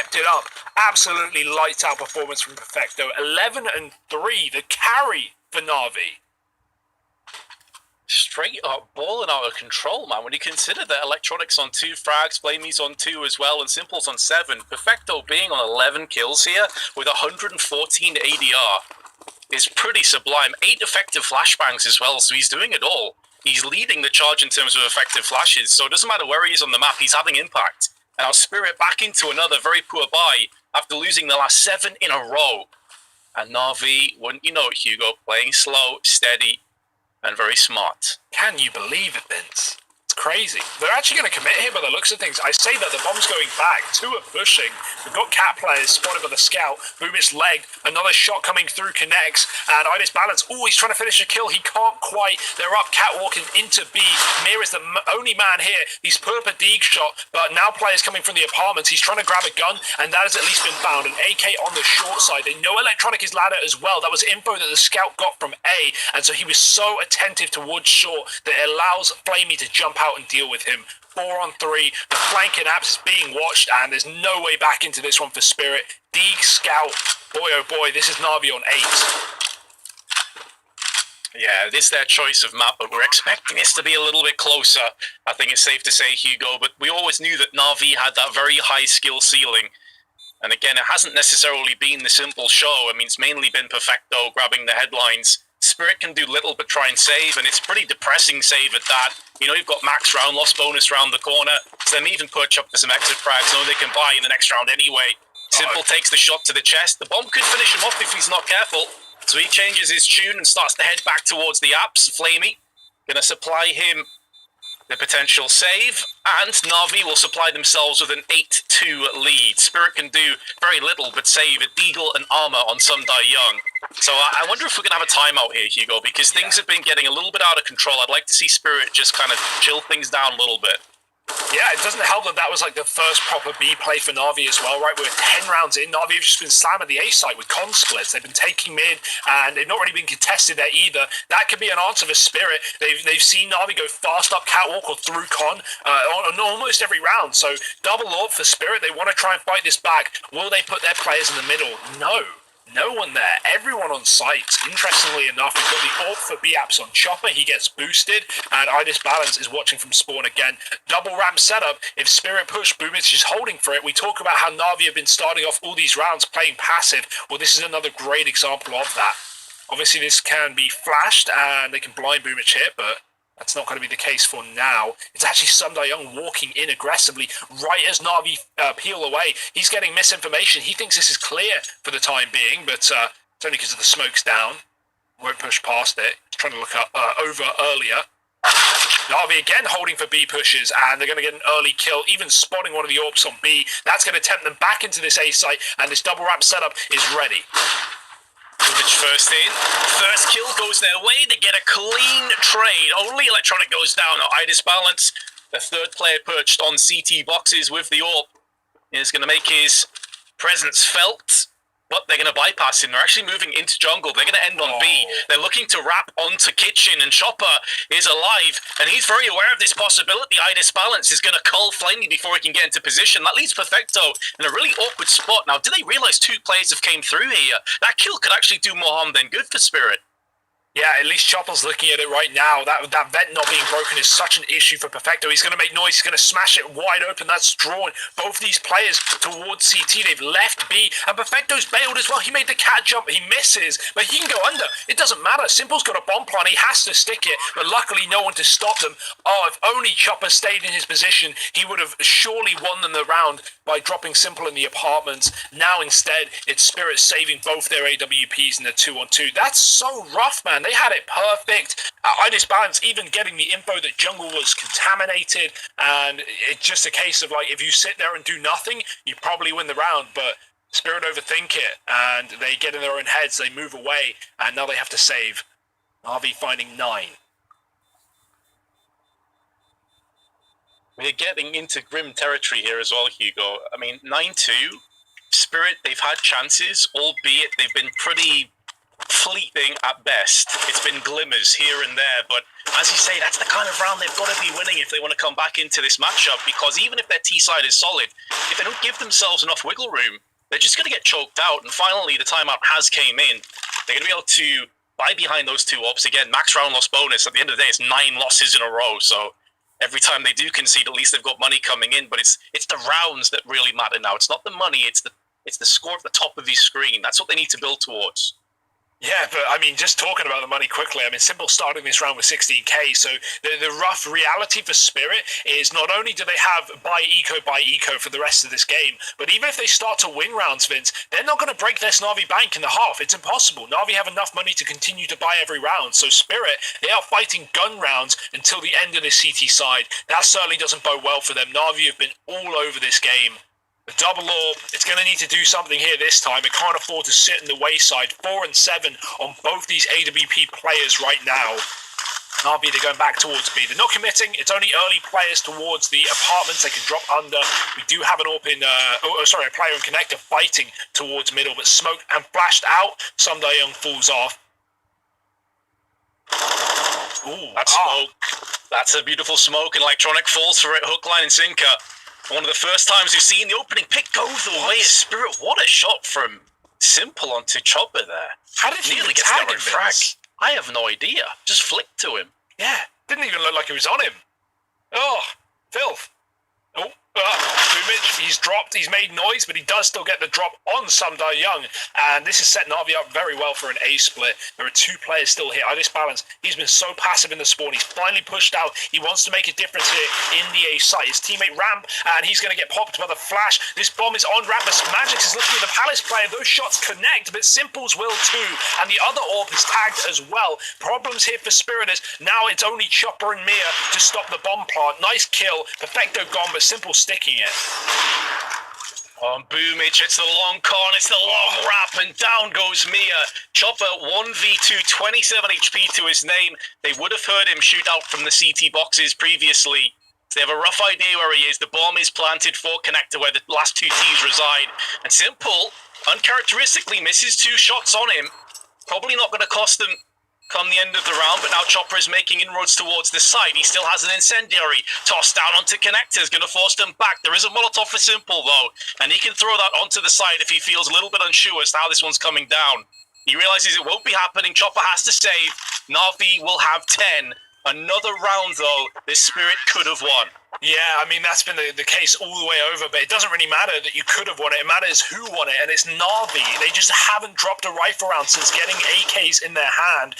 kept it up. Absolutely lights out performance from Perfecto. 11-3, the carry for Navi. Straight up balling out of control, man. When you consider that Electronics on 2 frags, Flamey's on 2 as well, and Simple's on 7, Perfecto being on 11 kills here with 114 ADR is pretty sublime. 8 effective flashbangs as well, so he's doing it all. He's leading the charge in terms of effective flashes, so it doesn't matter where he is on the map, he's having impact. And our Spirit back into another very poor buy after losing the last 7 in a row. And Navi, wouldn't you know it, Hugo, playing slow, steady, and very smart. Can you believe it, Vince? It's crazy. They're actually going to commit here by the looks of things. I say that the bomb's going back. 2 are pushing. We've got cat players spotted by the scout. Boomich legged. Another shot coming through connects. And Idis Balance, oh, he's trying to finish a kill. He can't quite. They're up catwalking into B. Mir is the only man here. He's put up a dig shot, but now players coming from the apartments. He's trying to grab a gun, and that has at least been found. An AK on the short side. They know Electronic is ladder as well. That was info that the scout got from A, and so he was so attentive towards short that it allows Flamey to jump out and deal with him. 4-on-3, the flanking apps is being watched, and there's no way back into this one for Spirit. Deeg, Scout, boy oh boy, this is Navi on 8. Yeah, it is their choice of map, but we're expecting this to be a little bit closer. I think it's safe to say, Hugo, but we always knew that Navi had that very high skill ceiling. And again, it hasn't necessarily been the simple show. I mean, it's mainly been Perfecto grabbing the headlines. Spirit can do little but try and save, and it's pretty depressing save at that. You know, you've got max round loss bonus round the corner, so them even perch up for some exit frags, knowing they can buy in the next round anyway. Simple takes the shot to the chest. The bomb could finish him off if he's not careful, so he changes his tune and starts to head back towards the apps. Flamey gonna supply him the potential save, and Navi will supply themselves with an 8-2 lead. Spirit can do very little but save a deagle and armor on some Die Young. So I wonder if we're going to have a timeout here, Hugo, because things have been getting a little bit out of control. I'd like to see Spirit just kind of chill things down a little bit. Yeah, it doesn't help that that was like the first proper B play for Navi as well, right? We're 10 rounds in. Navi have just been slamming the A site with con splits. They've been taking mid, and they've not really been contested there either. That could be an answer for Spirit. They've seen Navi go fast up catwalk or through con on almost every round. So double AWP for Spirit. They want to try and fight this back. Will they put their players in the middle? No. No one there. Everyone on site. Interestingly enough, we've got the AWP for B-Apps on Chopper. He gets boosted, and Idis Balance is watching from spawn again. Double ramp setup. If Spirit push, Boomich is holding for it. We talk about how Navi have been starting off all these rounds playing passive. Well, this is another great example of that. Obviously, this can be flashed, and they can blind Boomich here, but that's not going to be the case for now. It's actually Sundai Young walking in aggressively right as Navi peel away. He's getting misinformation. He thinks this is clear for the time being, but it's only because of the smoke's down. Won't push past it. He's trying to look over earlier. Navi again holding for B pushes, and they're going to get an early kill, even spotting one of the AWPs on B. That's going to tempt them back into this A site, and this double ramp setup is ready. Boomich first in. First kill goes their way. They get a clean trade. Only Electronic goes down. Idis Balance, the third player perched on CT boxes with the AWP, is going to make his presence felt. But they're going to bypass him. They're actually moving into jungle. They're going to end on B. They're looking to wrap onto kitchen, and Chopper is alive, and he's very aware of this possibility. Idis Balance is going to cull Flamey before he can get into position. That leaves Perfecto in a really awkward spot. Now, do they realize 2 players have came through here? That kill could actually do more harm than good for Spirit. Yeah, at least Chopper's looking at it right now. That vent not being broken is such an issue for Perfecto. He's going to make noise. He's going to smash it wide open. That's drawn both these players towards CT. They've left B, and Perfecto's bailed as well. He made the cat jump. He misses, but he can go under. It doesn't matter. Simple's got a bomb plan. He has to stick it, but luckily no one to stop them. Oh, if only Chopper stayed in his position, he would have surely won them the round by dropping Simple in the apartments. Now instead, it's Spirit saving both their AWPs in the 2-on-2. That's so rough, man. They had it perfect. Idis Balance even getting the info that jungle was contaminated, and it's just a case of like, if you sit there and do nothing, you probably win the round, but Spirit overthink it, and they get in their own heads, they move away, and now they have to save. Navi finding 9. We're getting into grim territory here as well, Hugo. I mean, 9-2. Spirit, they've had chances, albeit they've been pretty fleeting at best. It's been glimmers here and there, but as you say, that's the kind of round they've got to be winning if they want to come back into this matchup, because even if their T side is solid, if they don't give themselves enough wiggle room, they're just going to get choked out. And finally, the timeout has came in. They're going to be able to buy behind those two ops. Again, max round loss bonus. At the end of the day, it's 9 losses in a row, so every time they do concede, at least they've got money coming in. But it's the rounds that really matter now. It's not the money, it's the score at the top of your screen. That's what they need to build towards. Yeah, but I mean, just talking about the money quickly, I mean, Simple starting this round with 16k, so the rough reality for Spirit is not only do they have buy eco for the rest of this game, but even if they start to win rounds, Vince, they're not going to break their Navi bank in the half. It's impossible. Navi have enough money to continue to buy every round, so Spirit, they are fighting gun rounds until the end of the CT side. That certainly doesn't bode well for them. Navi have been all over this game. The double orb, it's going to need to do something here this time. It can't afford to sit in the wayside. 4 and 7 on both these AWP players right now. Navi, they're going back towards B. They're not committing. It's only early players towards the apartments they can drop under. We do have an AWP a player in connector fighting towards middle, but smoked and flashed out. Sunday Young falls off. Ooh, that's smoke. That's a beautiful smoke, and Electronic falls for it. Hook, line, and sinker. One of the first times we've seen the opening pick go the way of Spirit. What a shot from Simple onto Chopper there. How did he nearly get gets tagged that frag? I have no idea. Just flicked to him. Yeah, didn't even look like it was on him. Oh, filth. Oh, Boomich, he's dropped, he's made noise, but he does still get the drop on Sundar Young, and this has set Navi up very well for an A split. There are 2 players still here. This balance, he's been so passive in the spawn, he's finally pushed out. He wants to make a difference here in the A site. His teammate Ramp, and he's going to get popped by the flash. This bomb is on Ramp, but Magix is looking at the Palace player. Those shots connect, but Simples will too, and the other AWP is tagged as well. Problems here for Spirit is now it's only Chopper and Mia to stop the bomb plant. Nice kill, Perfecto gone, but Simple sticking it. On Boomich, it's the long con, it's the long wrap, and down goes Mia. Chopper 1v2, 27 HP to his name. They would have heard him shoot out from the CT boxes previously. So they have a rough idea where he is. The bomb is planted for connector where the last 2 Ts reside. And Simple, uncharacteristically, misses 2 shots on him. Probably not going to cost them come the end of the round, but now Chopper is making inroads towards the side. He still has an incendiary tossed down onto connectors, going to force them back. There is a Molotov for Simple though, and he can throw that onto the side if he feels a little bit unsure as to how this one's coming down. He realizes it won't be happening. Chopper has to save. Navi will have 10. Another round though, this Spirit could have won. Yeah, I mean, that's been the case all the way over, but it doesn't really matter that you could have won it. It matters who won it, and it's Navi. They just haven't dropped a rifle round since getting AKs in their hand.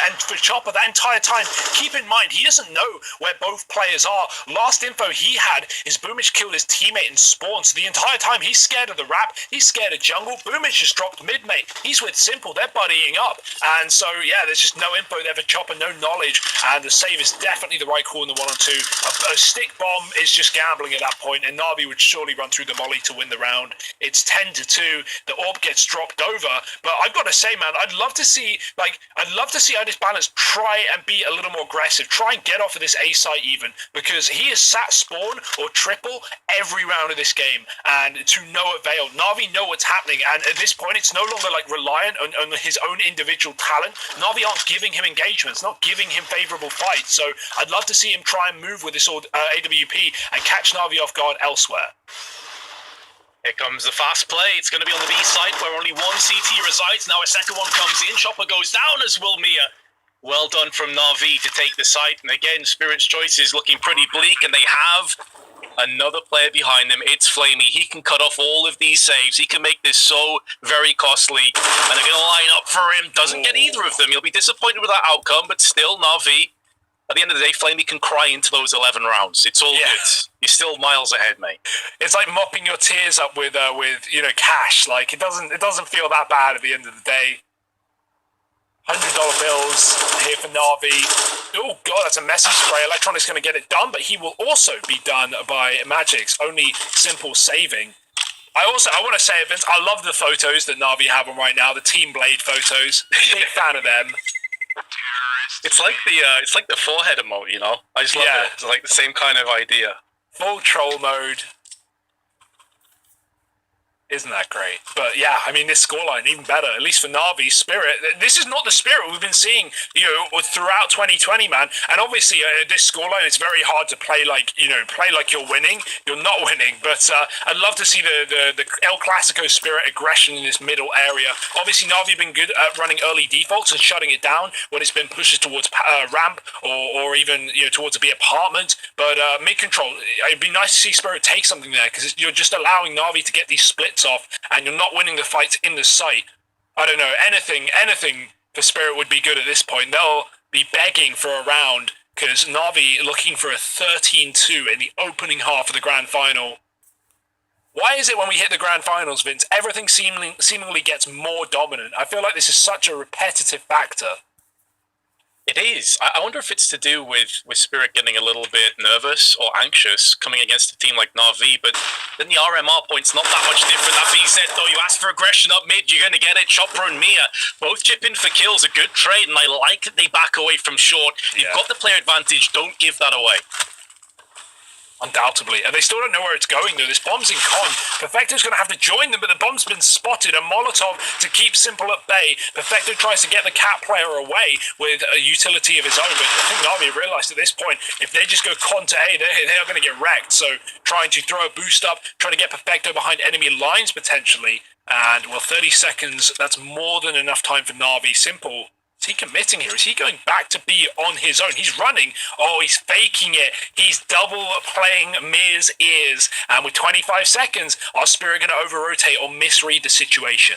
And for Chopper, that entire time, keep in mind, he doesn't know where both players are. Last info he had is Boomich killed his teammate in spawn, so the entire time he's scared of the rap, he's scared of jungle. Boomich just dropped mid-mate. He's with Simple, they're buddying up. And so, yeah, there's just no info there for Chopper, no knowledge, and the save is definitely the right call in the 1-on-2. A stick bomb is just gambling at that point, and Navi would surely run through the molly to win the round. It's 10-2. The AWP gets dropped over, but I've got to say, man, I'd love to see Idis Balance try and be a little more aggressive, try and get off of this A site even, because he has sat spawn or triple every round of this game, and to no avail. Navi know what's happening, and at this point, it's no longer like reliant on his own individual talent. Navi aren't giving him engagements, not giving him favorable fights, so I'd love to see him try and move with this AWP and catch Navi off guard elsewhere. Here comes the fast play. It's going to be on the B site where only 1 CT resides. Now a second one comes in. Chopper goes down as will Mia. Well done from Navi to take the site. And again, Spirit's choice is looking pretty bleak, and they have another player behind them. It's Flamey. He can cut off all of these saves. He can make this so very costly. And they're going to line up for him. Doesn't get either of them. He'll be disappointed with that outcome, but still, Navi, at the end of the day, Flamey can cry into those 11 rounds. It's all good. You're still miles ahead, mate. It's like mopping your tears up with cash. Like it doesn't feel that bad at the end of the day. $100 bills here for Navi. Oh god, that's a messy spray. Electronic's going to get it done, but he will also be done by Magix. Only Simple saving. I want to say, Vince, I love the photos that Navi have on right now. The Team Blade photos. Big fan of them. It's like the forehead emote, you know. I just love it. It's like the same kind of idea. Full troll mode. Isn't that great? But yeah, I mean, this scoreline even better, at least for Navi. Spirit, this is not the Spirit we've been seeing, throughout 2020, man. And obviously, this scoreline, it's very hard to play like, play like you're winning. You're not winning, but I'd love to see the El Clasico Spirit aggression in this middle area. Obviously, Navi been good at running early defaults and shutting it down when it's been pushes towards ramp or even towards a B apartment. But mid control, it'd be nice to see Spirit take something there because you're just allowing Navi to get these splits off, and you're not winning the fights in the site. I don't know, anything for Spirit would be good at this point. They'll be begging for a round because Navi looking for a 13-2 in the opening half of the grand final. Why is it when we hit the grand finals, Vince, everything seemingly gets more dominant? I feel like this is such a repetitive factor. It is. I wonder if it's to do with Spirit getting a little bit nervous or anxious coming against a team like Navi, but then the RMR point's not that much different. That being said, though, you ask for aggression up mid, you're going to get it. Chopper and Mia both chip in for kills, a good trade, and I like that they back away from short. You've got the player advantage, don't give that away. Undoubtedly. And they still don't know where it's going, though. This bomb's in con. Perfecto's going to have to join them, but the bomb's been spotted. A Molotov to keep Simple at bay. Perfecto tries to get the cat player away with a utility of his own, but I think Navi realized at this point, if they just go con to A, they are going to get wrecked. So trying to throw a boost up, trying to get Perfecto behind enemy lines, potentially. And, well, 30 seconds, that's more than enough time for Navi. Simple. Is he committing here? Is he going back to B on his own? He's running. Oh, he's faking it. He's double playing Mir's ears. And with 25 seconds, our Spirit going to over-rotate or misread the situation.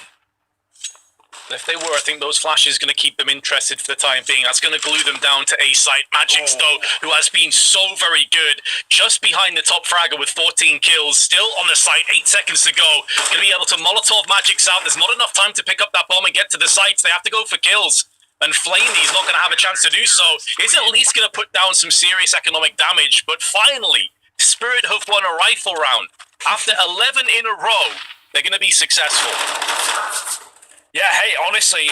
If they were, I think those flashes are going to keep them interested for the time being. That's going to glue them down to A site. Magic's, though, who has been so very good, just behind the top fragger with 14 kills, still on the site, 8 seconds to go. Going to be able to Molotov Magic's out. There's not enough time to pick up that bomb and get to the sites. They have to go for kills. And Flamey's not going to have a chance to do so. It's at least going to put down some serious economic damage. But finally, Spirit have won a rifle round. After 11 in a row, they're going to be successful. Yeah, hey, honestly,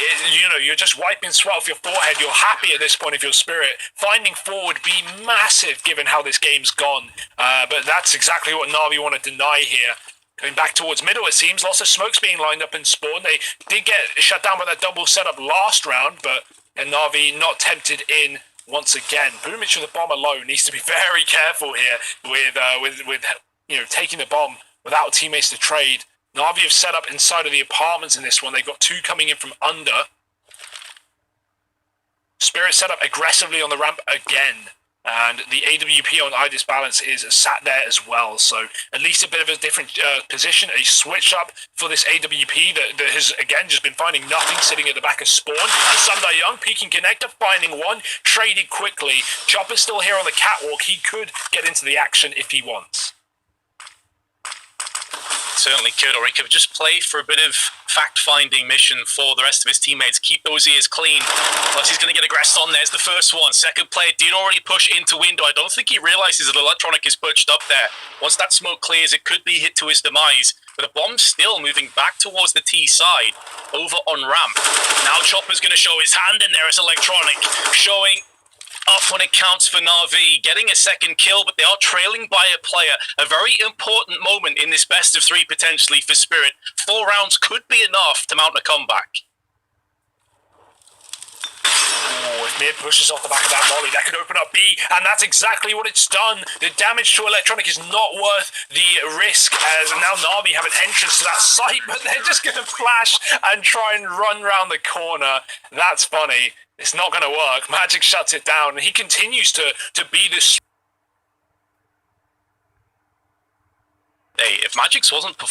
you're just wiping sweat off your forehead. You're happy at this point if you're Spirit. Finding 4 would be massive given how this game's gone. But that's exactly what Navi want to deny here. Going back towards middle, it seems. Lots of smokes being lined up in spawn. They did get shut down by that double setup last round, but Navi not tempted in once again. Boomich with the bomb alone needs to be very careful here with taking the bomb without teammates to trade. Navi have set up inside of the apartments in this one. They've got 2 coming in from under. Spirit set up aggressively on the ramp again. And the AWP on Idis Balance is sat there as well. So at least a bit of a different position, a switch up for this AWP that has, again, just been finding nothing sitting at the back of spawn. And Sunday Young peeking connector, finding one, traded quickly. Chopper's still here on the catwalk. He could get into the action if he wants. Certainly could, or he could just play for a bit of fact-finding mission for the rest of his teammates. Keep those ears clean. Plus, he's going to get aggressed on. There's the first one. Second player did already push into window. I don't think he realizes that electronic is pushed up there. Once that smoke clears, it could be hit to his demise. But the bomb's still moving back towards the T side, over on ramp. Now Chopper's going to show his hand in there as electronic, showing up when it counts for Navi, getting a second kill, but they are trailing by a player. A very important moment in this best of 3 potentially for Spirit. 4 rounds could be enough to mount a comeback. Oh, if Mid pushes off the back of that molly, that could open up B, and that's exactly what it's done. The damage to Electronic is not worth the risk, as now Navi have an entrance to that site, but they're just going to flash and try and run round the corner. That's funny. It's not going to work. Magic shuts it down, and he continues to be this. Hey, if Magic's wasn't